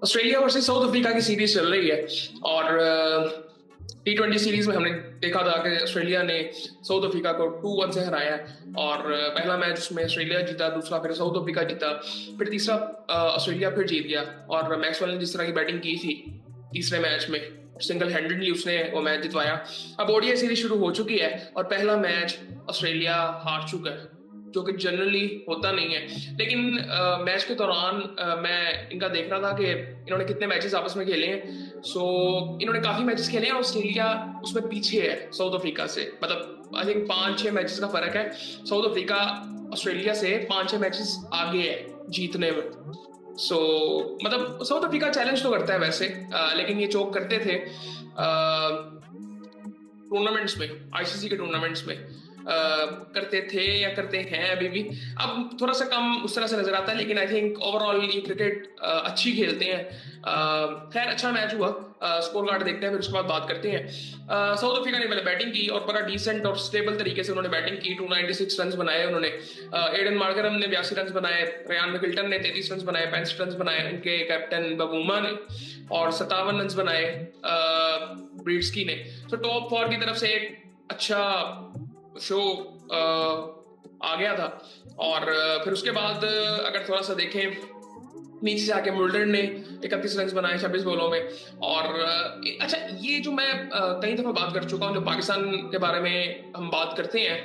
Australia versus south Africa की series चल रही है और T20 सीरीज में हमने देखा था कि ऑस्ट्रेलिया ने साउथ अफ्रीका को 2-1 से हराया है और पहला मैच उसमें ऑस्ट्रेलिया जीता, दूसरा फिर साउथ अफ्रीका जीता, फिर तीसरा ऑस्ट्रेलिया फिर जीत गया। और मैक्सवेल ने जिस तरह की बैटिंग की थी तीसरे मैच में, सिंगल हैंडेडली उसने वो मैच जितवाया। अब ओडीआई सीरीज शुरू हो चुकी है और पहला मैच ऑस्ट्रेलिया हार चुका है, जो कि जनरली होता नहीं है। लेकिन मैच के दौरान मैं इनका देख रहा था कि इन्होंने कितने मैचेस आपस में खेले हैं। इन्होंने काफी मैचेस खेले हैं और ऑस्ट्रेलिया उसमें पीछे है साउथ अफ्रीका से, मतलब आई थिंक 5-6 मैचेस का फर्क है। साउथ अफ्रीका ऑस्ट्रेलिया से 5-6 मैचेस आगे है जीतने में। मतलब साउथ अफ्रीका चैलेंज तो करता है वैसे, लेकिन ये चोक करते थे टूर्नामेंट्स में, आईसीसी के टूर्नामेंट्स में करते थे या करते हैं अभी भी। अब थोड़ा सा कम उस तरह से नजर आता है, लेकिन आई थिंक ओवरऑल ये क्रिकेट अच्छी खेलते हैं। खैर अच्छा मैच हुआ, स्कोर कार्ड देखते हैं फिर उसके बाद बात करते हैं। साउथ अफ्रीका ने पहले बैटिंग की और बड़ा डिसेंट और स्टेबल तरीके से उन्होंने बैटिंग की। 296 रन बनाए उन्होंने। एडन मार्करम ने 82 रन बनाए, रेयान मैकल्टन ने 33 रन बनाए, 65 रन बनाए उनके कैप्टन बबूमा ने, और 57 रन बनाए ब्रीड्सकी ने। तो टॉप 4 की तरफ से एक अच्छा शो आ गया था। और फिर उसके बाद अगर थोड़ा सा देखें नीचे से आके मुल्डर ने 31 रन बनाए 26 बॉलों में। और अच्छा, ये जो मैं कई दफा बात कर चुका हूँ, जो पाकिस्तान के बारे में हम बात करते हैं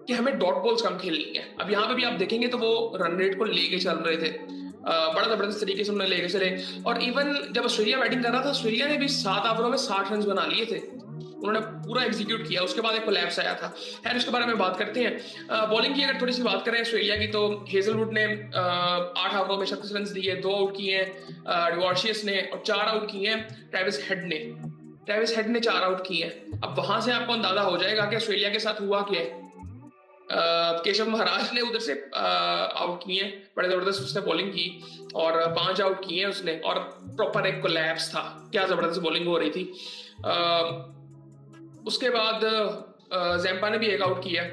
कि हमें डॉट बॉल्स कम खेलनी है। अब यहाँ पे भी आप देखेंगे तो वो रन रेट को लेके चल रहे थे, बड़ा जबरदस्त तरीके से उन्होंने लेके चले। और इवन जब ऑस्ट्रेलिया बैटिंग कर रहा था, ऑस्ट्रेलिया ने भी 7 ओवरों में 60 रन बना लिए थे, उन्होंने पूरा एग्जीक्यूट किया। उसके बाद एक कोलैप्स आया था। खैर उसके बारे में बात करते हैं। बॉलिंग की अगर थोड़ी सी बात करें ऑस्ट्रेलिया की, तो हेजलवुड ने 8 ओवरों में 36 रन दिए, 2 आउट किए हैं डिवॉर्शियस ने, और 4 आउट किए हैं ट्रेविस हेड ने 4 आउट किए हैं। अब वहां से आपको अंदाजा हो जाएगा कि ऑस्ट्रेलिया के साथ हुआ क्या है। केशव महाराज ने उधर से आउट किए, बड़े जबरदस्त उसने बॉलिंग की और 5 आउट किए उसने, और प्रॉपर एक कोलैप्स था, क्या जबरदस्त बॉलिंग हो रही थी। उसके बाद जैम्पा ने भी 1 आउट किया।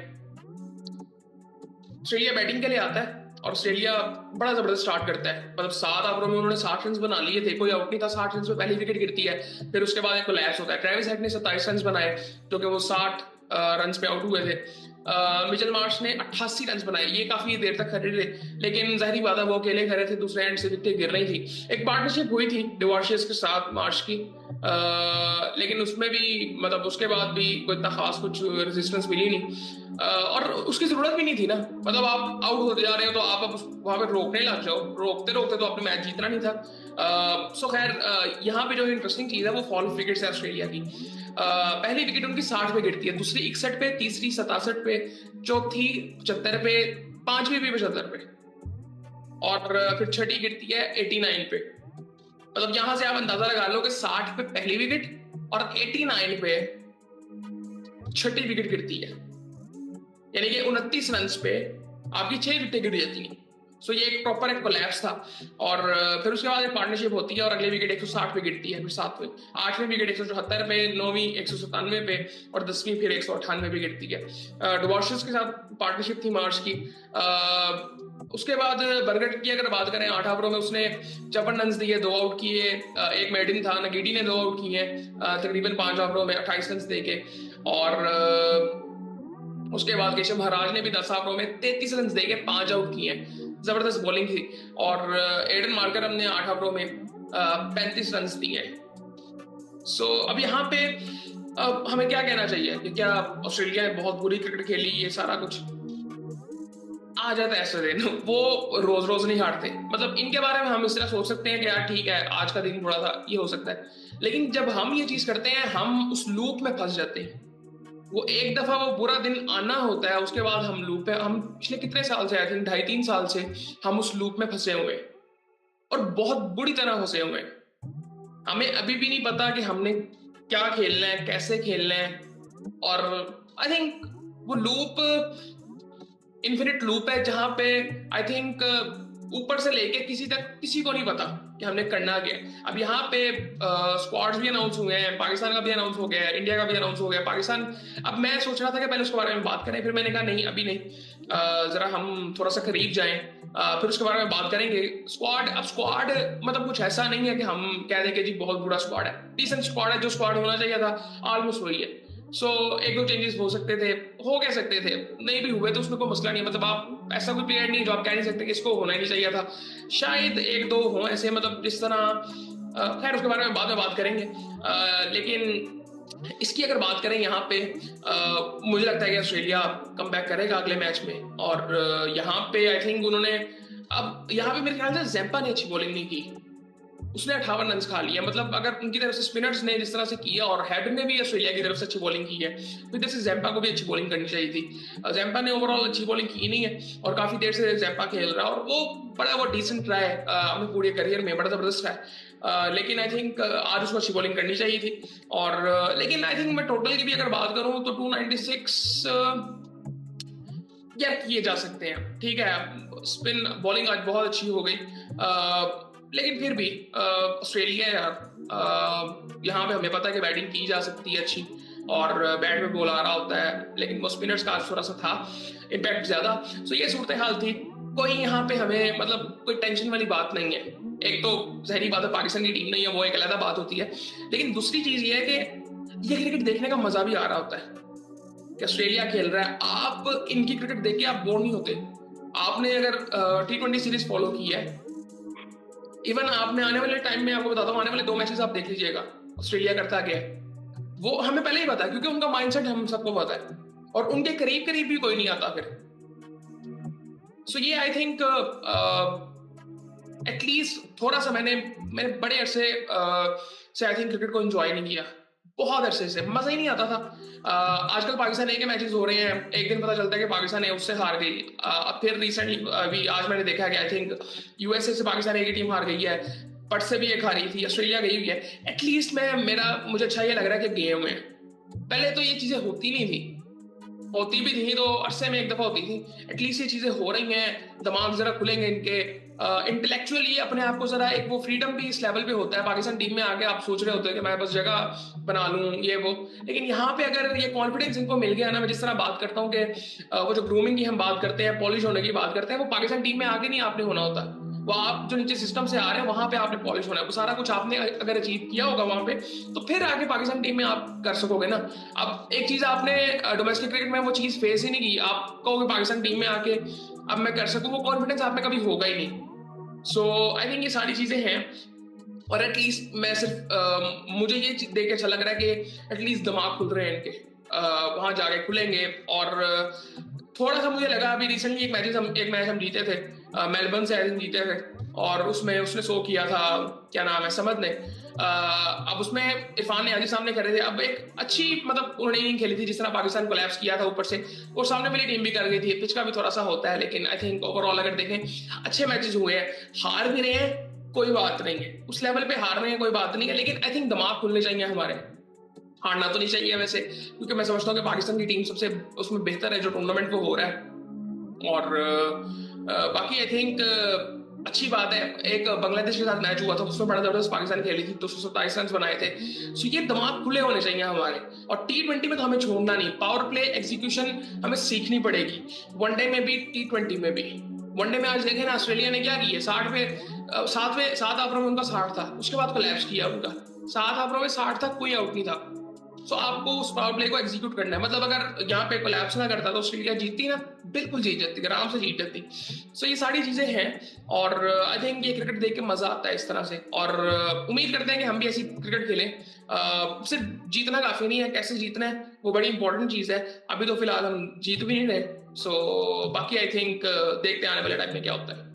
ऑस्ट्रेलिया बैटिंग के लिए आता है और ऑस्ट्रेलिया बड़ा जबरदस्त स्टार्ट करता है, मतलब 7 ओवरों में उन्होंने 60 रन बना लिए थे, कोई आउट नहीं था। 60 रन में पहली विकेट गिरती है, फिर उसके बाद एक कोलैप्स होता है। ट्रेविस हेड ने 27 रन बनाए, जो कि वो 60 रन पे आउट हुए थे। मिचेल मार्श ने 88 रन बनाए, ये काफी देर तक खड़े रहे, लेकिन जाहिर बात है वो अकेले खड़े थे, दूसरे एंड से विकेट गिर रही थी। एक पार्टनरशिप हुई थी डिवॉर्शियस के साथ मार्श की, लेकिन उसमें भी मतलब उसके बाद भी कोई इतना खास कुछ रेजिस्टेंस मिली नहीं। और उसकी जरूरत भी नहीं थी ना, मतलब आप आउट होते जा रहे हो तो आप अब वहां पे रोकने लग जाओ, रोकते रोकते तो आपने मैच जीतना नहीं था। सो खैर यहाँ पे जो इंटरेस्टिंग चीज है वो फॉल ऑफ विकेट्स है ऑस्ट्रेलिया की। पहली विकेट उनकी 60 पे गिरती है, दूसरी 61 पे, तीसरी 67 पे, चौथी 75 पे, पांचवी भी 75 पे, और फिर छठी गिरती है 89 पे। मतलब यहां से आप अंदाजा लगा लो कि 60 पे पहली विकेट और 89 पे छठी विकेट गिरती है, यानी कि 29 रन पे आपकी 6 विकेट गिर जाती हैं। सो ये एक प्रॉपर एक कोलैप्स था। और फिर उसके बाद एक पार्टनरशिप होती है और अगली विकेट 160 पे गिरती है, फिर 7वीं 8वीं विकेट 174 पे, 9वीं 197 पे, और 10वीं फिर 198 पे गिरती है। डिवॉर्शियस के साथ पार्टनरशिप थी मार्च की। उसके बाद बरगट की अगर बात करें, 8 ओवरों में उसने 54 रन दिए, 2 आउट किए, एक मेडिन था, नगीडी ने 2 आउट किए, तकरीबन 5 ओवरों में 28 रन देके। और उसके बाद केशव महाराज ने भी 10 ओवरों में 33 रन देके 5 आउट किए, जबरदस्त बॉलिंग थी। और एडन मार्करम ने 8 ओवरों में 35 रन दिए। अब यहाँ पे हमें क्या कहना चाहिए कि क्या ऑस्ट्रेलिया ने बहुत बुरी क्रिकेट खेली, ये सारा कुछ आ जाता है ऐसे दिन, वो रोज रोज नहीं हारते। मतलब इनके बारे में हम इस तरह सोच सकते हैं कि यार ठीक है आज का दिन थोड़ा सा ये हो सकता है, लेकिन जब हम ये चीज करते हैं हम उस लूप में फंस जाते हैं। वो एक दफा वो बुरा दिन आना होता है, उसके बाद हम लूप है, हम पिछले कितने साल से, आई थिंक 2.5-3 साल से हम उस लूप में फंसे हुए हैं, और बहुत बुरी तरह फंसे हुए हैं। हमें अभी भी नहीं पता कि हमने क्या खेलना है, कैसे खेलना है। और आई थिंक वो लूप इन्फिनिट लूप है, जहां पे आई थिंक ऊपर से लेके किसी तक किसी को नहीं पता कि हमने करना क्या है। अब यहाँ पे स्क्वाड्स भी अनाउंस हुए हैं, पाकिस्तान का भी अनाउंस हो गया है, इंडिया का भी अनाउंस हो गया, पाकिस्तान। अब मैं सोच रहा था कि पहले उसके बारे में बात करें, फिर मैंने कहा नहीं अभी नहीं, जरा हम थोड़ा सा करीब जाएं, फिर उसके बारे में बात करेंगे। स्क्वाड, अब स्क्वाड मतलब कुछ ऐसा नहीं है कि हम कह दें कि जी बहुत बुरा स्क्वाड है, डिसेंट स्क्वाड है, जो स्क्वाड होना चाहिए था ऑलमोस्ट वही है। सो एक दो चेंजेस हो सकते थे, हो कह सकते थे, नहीं भी हुए तो उसमें कोई मसला नहीं है। मतलब आप ऐसा कोई प्लेयर नहीं है जो आप कह नहीं सकते कि इसको होना ही नहीं चाहिए था। शायद एक दो हो ऐसे, मतलब जिस तरह खैर उसके बारे में बाद में बात करेंगे। लेकिन इसकी अगर बात करें यहाँ पे, मुझे लगता है कि ऑस्ट्रेलिया कम बैक करेगा अगले मैच में। और यहाँ पे आई थिंक उन्होंने, अब यहाँ पे मेरे ख्याल से ज़ैम्पा ने अच्छी बॉलिंग नहीं की, उसने 58 रन खा लिया। मतलब अगर उनकी तरफ से स्पिनर्स ने जिस तरह से किया और हेड ने भी ऑस्ट्रेलिया की तरफ से अच्छी बॉलिंग की है, तो इधर से ज़ैम्पा को भी अच्छी बॉलिंग करनी चाहिए थी। ज़ैम्पा ने ओवरऑल अच्छी बॉलिंग की नहीं है और काफी देर से ज़ैम्पा खेल रहा है और वो बड़ा वो डिसेंट रहा है अपने पूरे करियर में, बड़ा जबरदस्त रहा है। लेकिन आई थिंक आज उसको अच्छी बॉलिंग करनी चाहिए थी। और लेकिन आई थिंक मैं टोटल की भी अगर बात करूं तो 296 यार किए जा सकते हैं, ठीक है। स्पिन बॉलिंग आज बहुत अच्छी हो गई, लेकिन फिर भी ऑस्ट्रेलिया यार, यहाँ पे हमें पता है कि बैटिंग की जा सकती है अच्छी और बैट में बॉल आ रहा होता है, लेकिन वो स्पिनर्स का आज थोड़ा सा था इम्पैक्ट ज्यादा। सो ये सूरत हाल थी। कोई यहाँ पे हमें मतलब कोई टेंशन वाली बात नहीं है। एक तो जहरी बात है पाकिस्तान की टीम नहीं है, वो एक अलग बात होती है, लेकिन दूसरी चीज ये है कि ये क्रिकेट देखने का मजा भी आ रहा होता है कि ऑस्ट्रेलिया खेल रहा है। आप इनकी क्रिकेट देख के आप बोर नहीं होते। आपने अगर T20 सीरीज फॉलो की है, इवन आपने आने वाले टाइम में, आपको बताता हूँ, आने वाले 2 मैचेस आप देख लीजिएगा ऑस्ट्रेलिया करता क्या है, वो हमें पहले ही पता है क्योंकि उनका माइंडसेट हम सबको पता है और उनके करीब करीब भी कोई नहीं आता फिर। सो ये आई थिंक एटलीस्ट थोड़ा सा मैंने बड़े अरसे से आई थिंक क्रिकेट को एंजॉय नहीं किया, बहुत अरसे से मजा ही नहीं आता था। आजकल पाकिस्तान ए के मैचेस हो रहे हैं, एक दिन पता चलता है कि पाकिस्तान ए उससे हार गई। अब फिर रिसेंटली अभी आज मैंने देखा कि आई थिंक यूएसए से पाकिस्तान ए की टीम हार गई है, पट से भी एक हारी थी, ऑस्ट्रेलिया गई हुई है। एटलीस्ट मुझे अच्छा ये लग रहा है कि गेम में पहले तो ये चीजें होती नहीं थी, होती भी थी तो अरसे में एक दफा होती थी। एटलीस्ट ये चीजें हो रही हैं, दिमाग जरा खुलेंगे इनके, इंटेलेक्चुअली अपने आप को जरा एक वो फ्रीडम भी इस लेवल पे होता है। पाकिस्तान टीम में आके आप सोच रहे होते हैं कि मैं बस जगह बना लूं ये वो, लेकिन यहाँ पे अगर ये कॉन्फिडेंस इनको मिल गया ना, मैं जिस तरह बात करता हूँ कि वो जो ग्रूमिंग की हम बात करते हैं, पॉलिश होने की बात करते हैं, वो पाकिस्तान टीम में आगे नहीं आपने होना होता। वो आप जो नीचे सिस्टम से आ रहे हैं वहां पे आपने पॉलिश होना है, वो सारा कुछ आपने अगर अचीव किया होगा वहां पे, तो फिर आगे पाकिस्तान टीम में आप कर सकोगे ना। अब एक चीज आपने डोमेस्टिक क्रिकेट में वो चीज फेस ही नहीं की, आप कहोगे पाकिस्तान टीम में आके अब मैं कर सकूं, वो कॉन्फिडेंस आप में कभी होगा ही नहीं। सो आई थिंक ये सारी चीजें हैं और एटलीस्ट मैं सिर्फ मुझे ये देख के अच्छा लग रहा है कि एटलीस्ट दिमाग खुल रहे हैं इनके, वहां जाके खुलेंगे। और थोड़ा सा मुझे लगा अभी रिसेंटली एक मैच हम जीते थे, मेलबर्न से जीते थे और उसमें उसने शो किया था, क्या नाम है, समद ने। अब उसमें इरफान ने हाजी सामने करे थे। अब एक अच्छी मतलब उन्होंने इनिंग खेली थी, जिस तरह पाकिस्तान कोलैप्स किया था ऊपर से, और सामने वाली टीम भी कर गई थी। पिच का भी थोड़ा सा होता है, लेकिन आई थिंक ओवरऑल अगर देखें अच्छे मैचेस हुए हैं। हार भी रहे हैं कोई बात नहीं है, उस लेवल पे हार रहे हैं कोई बात नहीं है, लेकिन आई थिंक दिमाग खुलने चाहिए हमारे। हारना तो नहीं चाहिए वैसे, क्योंकि मैं समझता हूँ कि पाकिस्तान की टीम सबसे उसमें बेहतर है जो टूर्नामेंट को हो रहा है। और बाकी आई थिंक अच्छी बात है। एक बांग्लादेश के साथ मैच हुआ था, उसमें बड़ा जबरदस्त पाकिस्तान खेली थी, 227 रन बनाए थे। सो ये दिमाग खुले होने चाहिए हमारे। और T20 में तो हमें छोड़ना नहीं, पावर प्ले एग्जीक्यूशन हमें सीखनी पड़ेगी, वनडे में भी T20 में भी। वनडे में आज देखें ना ऑस्ट्रेलिया ने क्या किया, 7 ओवर में उनका 60 था, उसके बाद कोलैप्स किया उनका। 7 ओवर में 60 था, कोई आउट नहीं था। सो आपको उस पावर प्ले को एग्जीक्यूट करना है। मतलब अगर यहाँ पे कोलैप्स ना करता तो ऑस्ट्रेलिया जीतती ना, बिल्कुल जीत जाती, आराम से जीत जाती। सो ये सारी चीजें हैं और आई थिंक ये क्रिकेट देख के मजा आता है इस तरह से। और उम्मीद करते हैं कि हम भी ऐसी क्रिकेट खेलें। सिर्फ जीतना काफी नहीं है, कैसे जीतना है वो बड़ी इंपॉर्टेंट चीज है। अभी तो फिलहाल हम जीत भी नहीं रहे। सो बाकी आई थिंक देखते हैं आने वाले टाइम में क्या होता है।